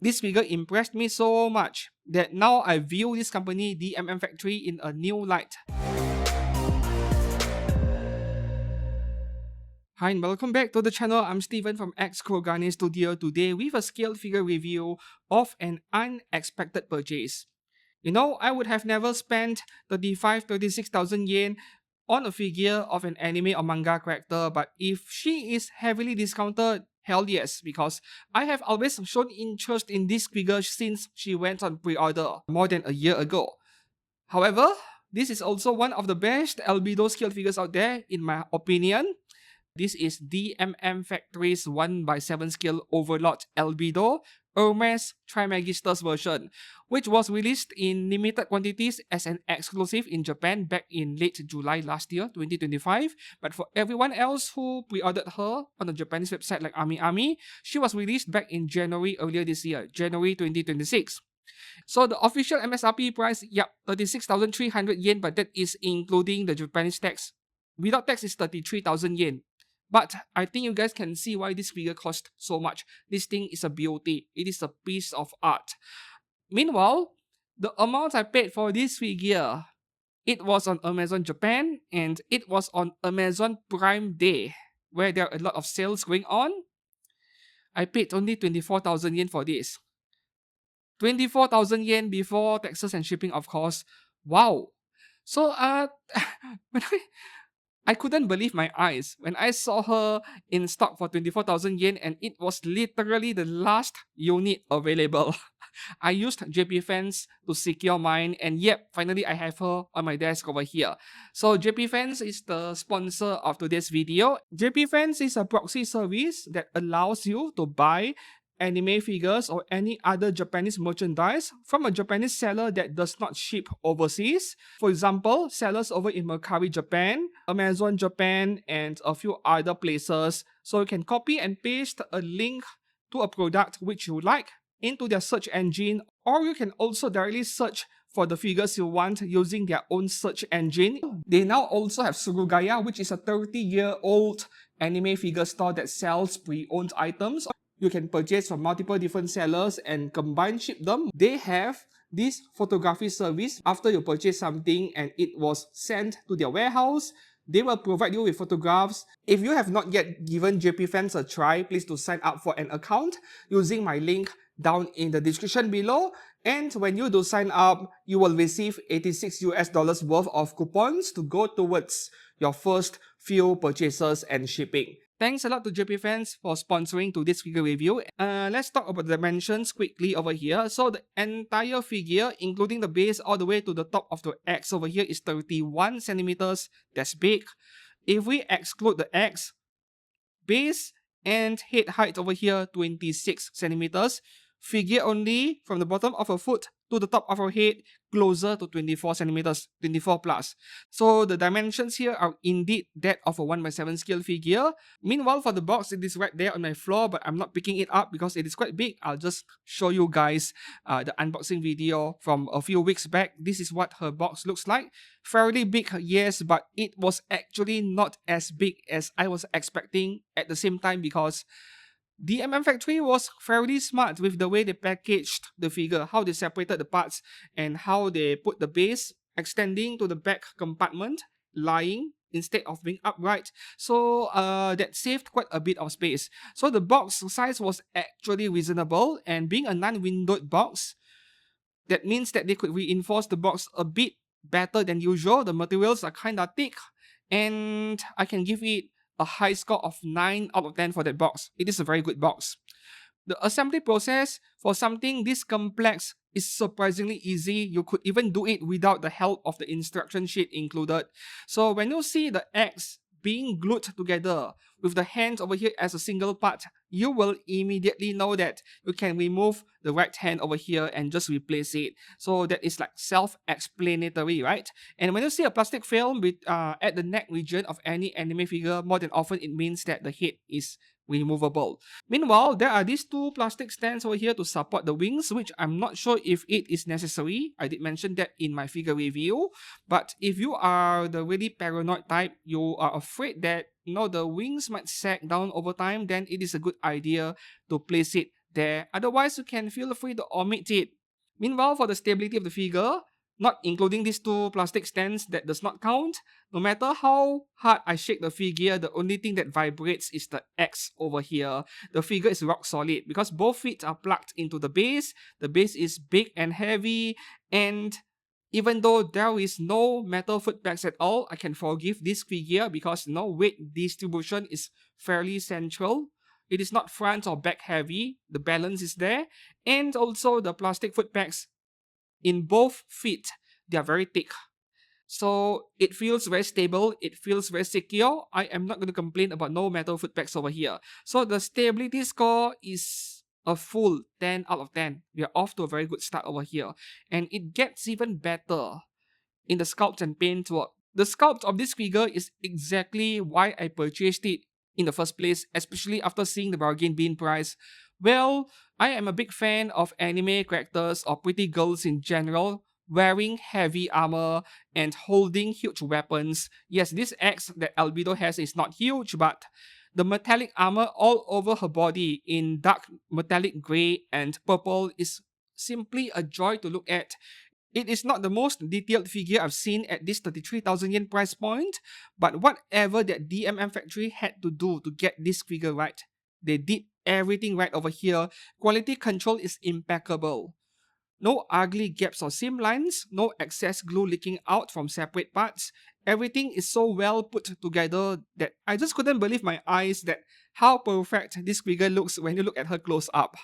This figure impressed me so much that now I view this company DMM Factory in a new light. Hi and welcome back to the channel. I'm Steven from X Kurogane Studio today with a scale figure review of an unexpected purchase. You know, I would have never spent 36,000 yen on a figure of an anime or manga character, but if she is heavily discounted, hell yes, because I have always shown interest in this figure since she went on pre-order more than a year ago. However, this is also one of the best Albedo scale figures out there in my opinion. This is DMM Factory's 1/7 scale Overlord Albedo Hermes Trismegistus version, which was released in limited quantities as an exclusive in Japan back in late July last year, 2025. But for everyone else who pre-ordered her on the Japanese website like AmiAmi, she was released back in January earlier this year, January 2026. So the official MSRP price, 36,300 yen, but that is including the Japanese tax. Without tax is 33,000 yen. But I think you guys can see why this figure cost so much. This thing is a beauty. It is a piece of art. Meanwhile, the amount I paid for this figure, it was on Amazon Japan and it was on Amazon Prime Day, where there are a lot of sales going on. I paid only 24,000 yen for this. 24,000 yen before taxes and shipping, of course. Wow. So, when I couldn't believe my eyes when I saw her in stock for 24,000 yen and it was literally the last unit available. I used JP Fans to secure mine and yep, finally I have her on my desk over here. So JP Fans is the sponsor of today's video. JP Fans is a proxy service that allows you to buy anime figures or any other Japanese merchandise from a Japanese seller that does not ship overseas. For example, sellers over in Mercari Japan, Amazon Japan, and a few other places. So you can copy and paste a link to a product which you like into their search engine, or you can also directly search for the figures you want using their own search engine. They now also have Surugaya, which is a 30-year-old anime figure store that sells pre-owned items. You can purchase from multiple different sellers and combine ship them. They have this photography service. After you purchase something and it was sent to their warehouse, they will provide you with photographs. If you have not yet given JP Fans a try, please do sign up for an account using my link down in the description below. And when you do sign up, you will receive $86 worth of coupons to go towards your first few purchases and shipping. Thanks a lot to JP Fans for sponsoring to this figure review. Let's talk about the dimensions quickly over here. So the entire figure, including the base all the way to the top of the X over here, is 31 centimeters. That's big. If we exclude the X, base and head height over here, 26 centimeters. Figure only from the bottom of her foot to the top of her head, closer to 24 centimeters, 24 plus. So the dimensions here are indeed that of a 1/7 scale figure. Meanwhile, for the box, it is right there on my floor, but I'm not picking it up because it is quite big. I'll just show you guys the unboxing video from a few weeks back. This is what her box looks like. Fairly big, yes, but it was actually not as big as I was expecting at the same time because DMM Factory was fairly smart with the way they packaged the figure, how they separated the parts, and how they put the base extending to the back compartment, lying instead of being upright. So that saved quite a bit of space. So the box size was actually reasonable, and being a non-windowed box, that means that they could reinforce the box a bit better than usual. The materials are kinda thick, and I can give it a high score of 9 out of 10 for that box. It is a very good box. The assembly process for something this complex is surprisingly easy. You could even do it without the help of the instruction sheet included. So when you see the X being glued together with the hands over here as a single part, you will immediately know that you can remove the right hand over here and just replace it. So that is like self-explanatory, right? And when you see a plastic film with, at the neck region of any anime figure, more than often it means that the head is removable. Meanwhile, there are these two plastic stands over here to support the wings, which I'm not sure if it is necessary. I did mention that in my figure review. But if you are the really paranoid type, you are afraid that the wings might sag down over time, then it is a good idea to place it there. Otherwise, you can feel free to omit it. Meanwhile, for the stability of the figure, not including these two plastic stands that does not count, no matter how hard I shake the figure, the only thing that vibrates is the X over here. The figure is rock solid because both feet are plugged into the base. The base is big and heavy, and even though there is no metal foot pegs at all, I can forgive this figure because weight distribution is fairly central. It is not front or back heavy, the balance is there, and also the plastic foot pegs in both feet, they are very thick. So it feels very stable, it feels very secure. I am not going to complain about no metal foot pegs over here. So the stability score is a full 10 out of 10. We are off to a very good start over here. And it gets even better in the sculpt and paint work. The sculpt of this figure is exactly why I purchased it in the first place, especially after seeing the bargain bin price. Well, I am a big fan of anime characters or pretty girls in general, wearing heavy armor and holding huge weapons. Yes, this axe that Albedo has is not huge, but the metallic armor all over her body in dark metallic grey and purple is simply a joy to look at. It is not the most detailed figure I've seen at this 33,000 yen price point, but whatever that DMM factory had to do to get this figure right, they did everything right over here. Quality control is impeccable. No ugly gaps or seam lines, no excess glue leaking out from separate parts. Everything is so well put together that I just couldn't believe my eyes that how perfect this figure looks when you look at her close up.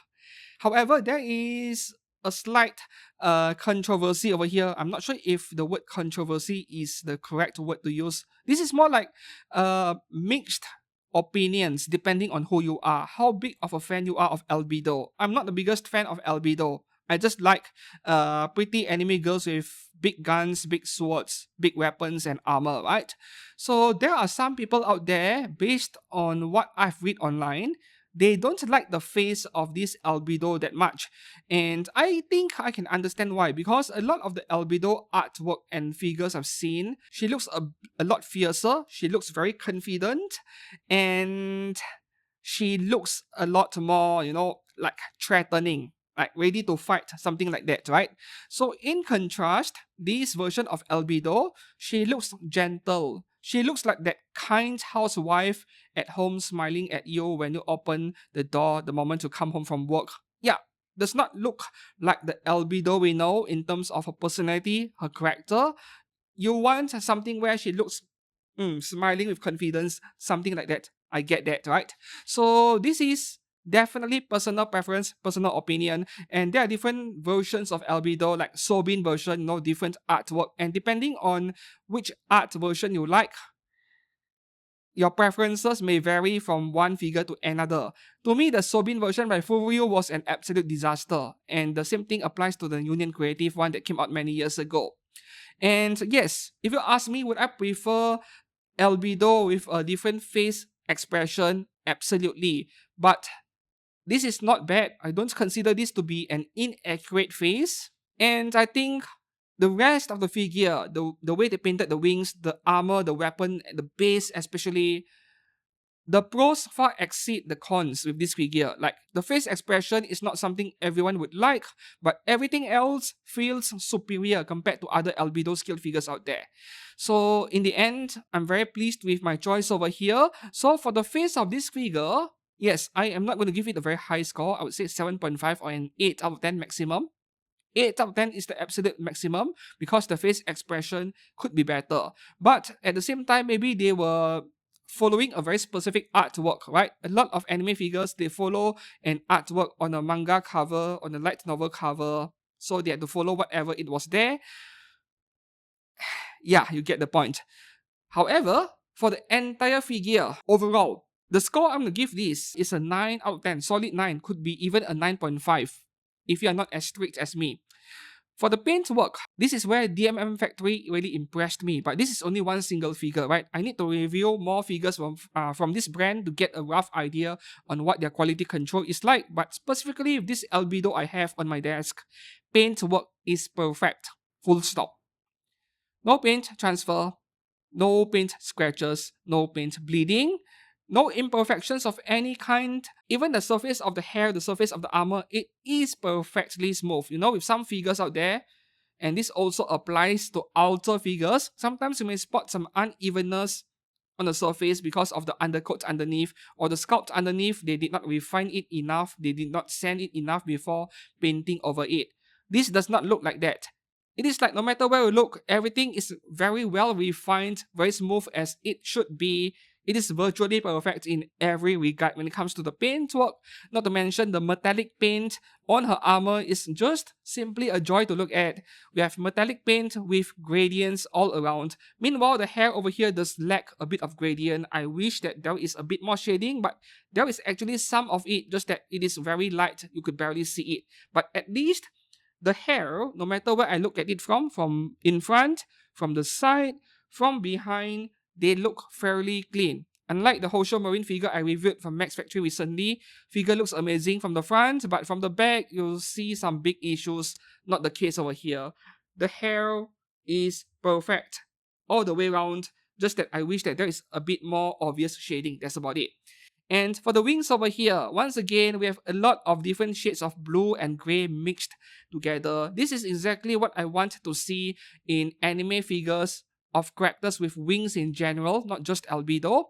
However, there is a slight controversy over here. I'm not sure if the word controversy is the correct word to use. This is more like mixed opinions depending on who you are, how big of a fan you are of Albedo. I'm not the biggest fan of Albedo. I just like pretty anime girls with big guns, big swords, big weapons, and armor, right? So there are some people out there, based on what I've read online, they don't like the face of this Albedo that much. And I think I can understand why, because a lot of the Albedo artwork and figures I've seen, she looks a lot fiercer, she looks very confident, and she looks a lot more, like threatening, like ready to fight, something like that, right? So in contrast, this version of Albedo, she looks gentle. She looks like that kind housewife at home smiling at you when you open the door the moment you come home from work. Yeah, does not look like the Albedo we know in terms of her personality, her character. You want something where she looks smiling with confidence, something like that. I get that, right? So this is definitely personal preference, personal opinion, and there are different versions of Albedo, like Sobin version, different artwork, and depending on which art version you like, your preferences may vary from one figure to another. To me, the Sobin version by Furyu was an absolute disaster, and the same thing applies to the Union Creative one that came out many years ago. And yes, if you ask me, would I prefer Albedo with a different face expression? Absolutely. But this is not bad. I don't consider this to be an inaccurate face. And I think the rest of the figure, the way they painted the wings, the armor, the weapon, the base especially, the pros far exceed the cons with this figure. Like, the face expression is not something everyone would like, but everything else feels superior compared to other Albedo skilled figures out there. So in the end, I'm very pleased with my choice over here. So for the face of this figure, yes, I am not going to give it a very high score. I would say 7.5 or an 8 out of 10 maximum. 8 out of 10 is the absolute maximum because the face expression could be better. But at the same time, maybe they were following a very specific artwork, right? A lot of anime figures, they follow an artwork on a manga cover, on a light novel cover, so they had to follow whatever it was there. Yeah, you get the point. However, for the entire figure, overall, the score I'm going to give this is a 9 out of 10, solid 9, could be even a 9.5 if you are not as strict as me. For the paintwork, this is where DMM Factory really impressed me, but this is only one single figure, right? I need to review more figures from this brand to get a rough idea on what their quality control is like, but specifically with this Albedo I have on my desk, paintwork is perfect, full stop. No paint transfer, no paint scratches, no paint bleeding. No imperfections of any kind. Even the surface of the hair, the surface of the armor, it is perfectly smooth. You know, with some figures out there, and this also applies to outer figures, sometimes you may spot some unevenness on the surface because of the undercoat underneath or the sculpt underneath. They did not refine it enough, they did not sand it enough before painting over it. This does not look like that. It is like no matter where you look, everything is very well refined, very smooth as it should be. It is virtually perfect in every regard when it comes to the paintwork. Not to mention the metallic paint on her armor is just simply a joy to look at. We have metallic paint with gradients all around. Meanwhile, the hair over here does lack a bit of gradient. I wish that there is a bit more shading, but there is actually some of it, just that it is very light. You could barely see it. But at least the hair, no matter where I look at it from in front, from the side, from behind, they look fairly clean. Unlike the Hosho Marine figure I reviewed from Max Factory recently, figure looks amazing from the front, but from the back, you'll see some big issues. Not the case over here. The hair is perfect all the way around, just that I wish that there is a bit more obvious shading. That's about it. And for the wings over here, once again, we have a lot of different shades of blue and grey mixed together. This is exactly what I want to see in anime figures of characters with wings in general, not just Albedo.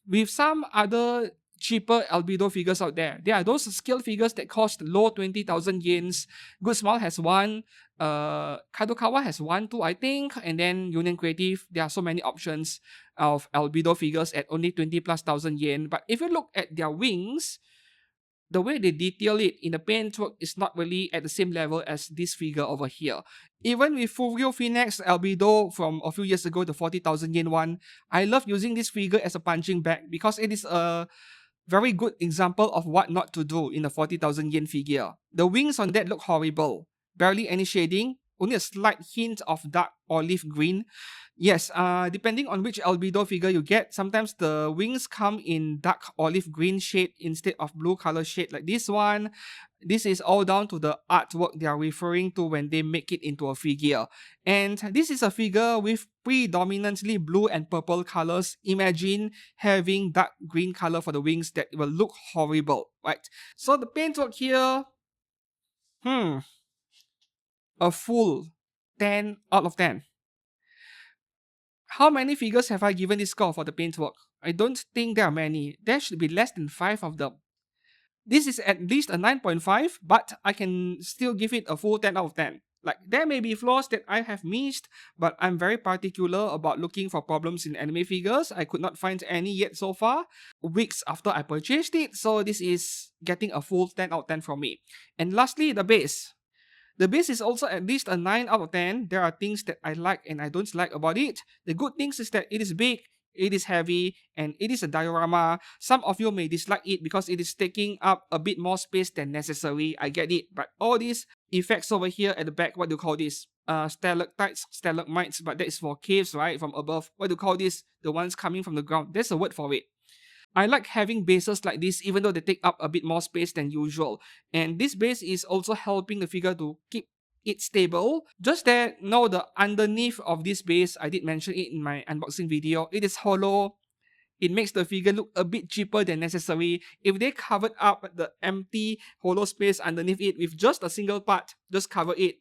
With some other cheaper Albedo figures out there, there are those scale figures that cost low 20,000 yens. Good Smile has one, Kadokawa has one too, I think, and then Union Creative, there are so many options of Albedo figures at only 20 plus thousand yen. But if you look at their wings, the way they detail it in the paintwork is not really at the same level as this figure over here. Even with Furio Phoenix Albedo from a few years ago, the 40,000 yen one, I love using this figure as a punching bag because it is a very good example of what not to do in a 40,000 yen figure. The wings on that look horrible. Barely any shading, only a slight hint of dark olive green. Yes, depending on which Albedo figure you get, sometimes the wings come in dark olive green shade instead of blue color shade like this one. This is all down to the artwork they are referring to when they make it into a figure. And this is a figure with predominantly blue and purple colors. Imagine having dark green color for the wings, that will look horrible, right? So the paintwork here, a full 10 out of 10. How many figures have I given this score for the paintwork? I don't think there are many. There should be less than 5 of them. This is at least a 9.5, but I can still give it a full 10 out of 10. Like, there may be flaws that I have missed, but I'm very particular about looking for problems in anime figures. I could not find any yet so far, weeks after I purchased it, so this is getting a full 10 out of 10 from me. And lastly, the base. The base is also at least a 9 out of 10. There are things that I like and I don't like about it. The good things is that it is big, it is heavy, and it is a diorama. Some of you may dislike it because it is taking up a bit more space than necessary. I get it. But all these effects over here at the back, what do you call this? Stalactites, stalagmites, but that is for caves, right? From above. What do you call this? The ones coming from the ground. There's a word for it. I like having bases like this even though they take up a bit more space than usual. And this base is also helping the figure to keep it stable. Just that, no, the underneath of this base, I did mention it in my unboxing video, it is hollow. It makes the figure look a bit cheaper than necessary. If they covered up the empty hollow space underneath it with just a single part, just cover it,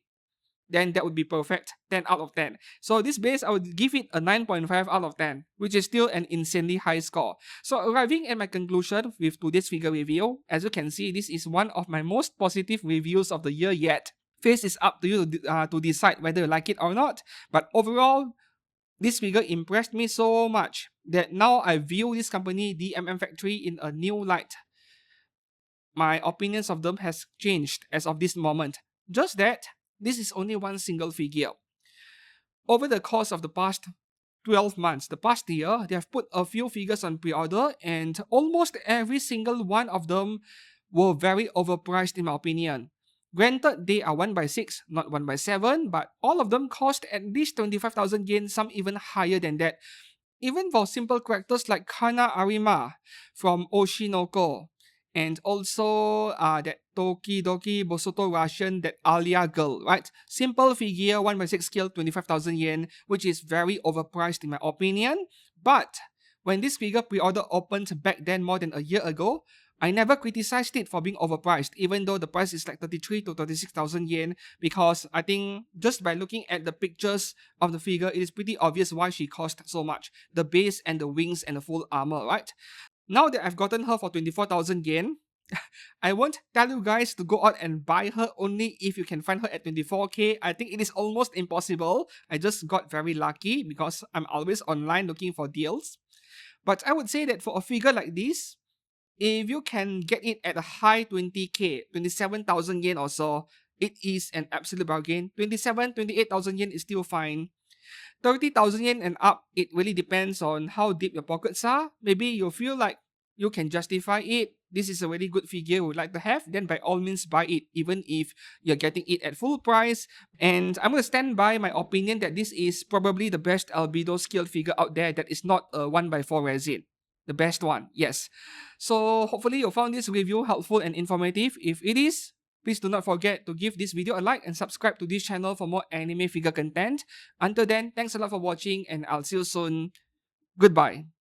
then that would be perfect. 10 out of 10. So this base, I would give it a 9.5 out of 10, which is still an insanely high score. So arriving at my conclusion with today's figure review, as you can see, this is one of my most positive reviews of the year yet. Face is up to you to decide whether you like it or not. But overall, this figure impressed me so much that now I view this company, DMM Factory, in a new light. My opinions of them has changed as of this moment. Just that, this is only one single figure. Over the course of the past 12 months, the past year, they have put a few figures on pre-order and almost every single one of them were very overpriced in my opinion. Granted, they are 1/6, not 1/7, but all of them cost at least 25,000 yen, some even higher than that. Even for simple characters like Kana Arima from Oshinoko, and also that Tokidoki Bosoto Russian, that Alia girl, right? Simple figure, 1/6 scale, 25,000 yen, which is very overpriced in my opinion. But When this figure pre-order opened back then more than a year ago, I never criticized it for being overpriced, even though the price is like 33 to 36,000 yen, because I think just by looking at the pictures of the figure, it is pretty obvious why she cost so much. The base and the wings and the full armor, right? Now that I've gotten her for 24,000 yen, I won't tell you guys to go out and buy her only if you can find her at 24k. I think it is almost impossible. I just got very lucky because I'm always online looking for deals. But I would say that for a figure like this, if you can get it at a high 20k, 27,000 yen or so, it is an absolute bargain. 28,000 yen is still fine. 30,000 yen and up, it really depends on how deep your pockets are. Maybe you feel like you can justify it. This is a really good figure you would like to have, then by all means buy it, even if you're getting it at full price. And I'm going to stand by my opinion that this is probably the best Albedo scaled figure out there that is not a 1x4 resin. The best one, yes. So hopefully you found this review helpful and informative. If it is, please do not forget to give this video a like and subscribe to this channel for more anime figure content. Until then, thanks a lot for watching and I'll see you soon. Goodbye.